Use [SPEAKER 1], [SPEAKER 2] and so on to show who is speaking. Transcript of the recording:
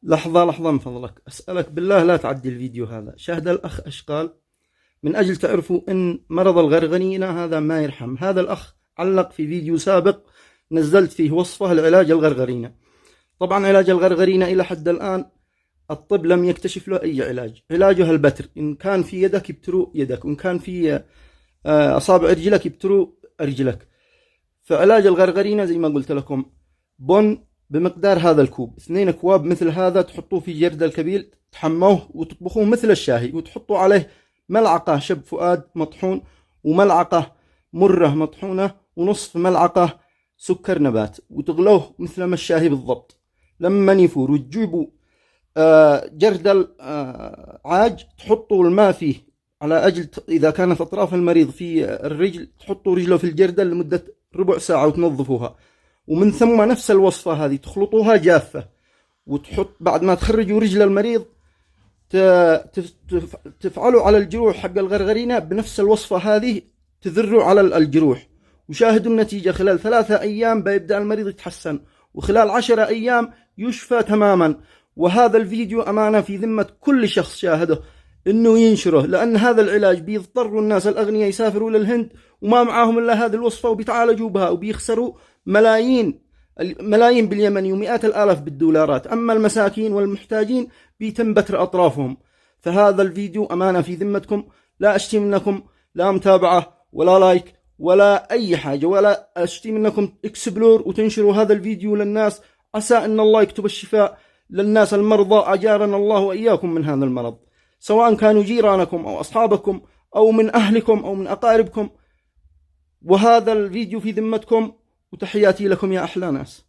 [SPEAKER 1] لحظة لحظة من فضلك، أسألك بالله لا تعدي الفيديو هذا. شاهد الأخ إيش قال؟ من أجل تعرفوا أن مرض الغرغرينة هذا ما يرحم. هذا الأخ علق في فيديو سابق نزلت فيه وصفه لعلاج الغرغرينة. طبعا علاج الغرغرينة إلى حد الآن الطب لم يكتشف له أي علاج. علاجها البتر، إن كان في يدك يبتروا يدك، وإن كان في أصابع رجلك يبتروا رجلك. فعلاج الغرغرينة زي ما قلت لكم، بن بمقدار هذا الكوب، 2 أكواب مثل هذا تحطوه في جردل كبير، تحموه وتطبخوه مثل الشاهي، وتحطوا عليه ملعقة شب فؤاد مطحون، وملعقة مرة مطحونة، ونصف ملعقة سكر نبات، وتغلوه مثل ما الشاهي بالضبط. لما يفور وتجيبوا جردل عاج، تحطوا الماء فيه على أجل إذا كانت أطراف المريض في الرجل تحطوا رجله في الجردل لمدة ربع ساعة وتنظفوها. ومن ثم نفس الوصفة هذه تخلطوها جافة، وتحط بعد ما تخرجوا رجل المريض تفعلوا على الجروح حق الغرغرينة بنفس الوصفة هذه، تذروا على الجروح، وشاهدوا النتيجة. خلال 3 أيام بيبدأ المريض يتحسن، وخلال 10 أيام يشفى تماما. وهذا الفيديو أمانة في ذمة كل شخص شاهده إنه ينشره، لأن هذا العلاج بيضطروا الناس الأغنياء يسافروا للهند وما معاهم إلا هذه الوصفة وبيتعالجوا بها، وبيخسروا ملايين باليمني ومئات الآلاف بالدولارات. أما المساكين والمحتاجين بيتم بتر أطرافهم. فهذا الفيديو أمانة في ذمتكم لا أشتي منكم لا متابعة ولا لايك ولا أي حاجة، ولا أشتي منكم اكسبلور وتنشروا هذا الفيديو للناس، عسى أن الله يكتب الشفاء للناس المرضى، أجارنا الله وإياكم من هذا المرض، سواء كانوا جيرانكم أو أصحابكم أو من أهلكم أو من أقاربكم. وهذا الفيديو في ذمتكم، وتحياتي لكم يا أحلى ناس.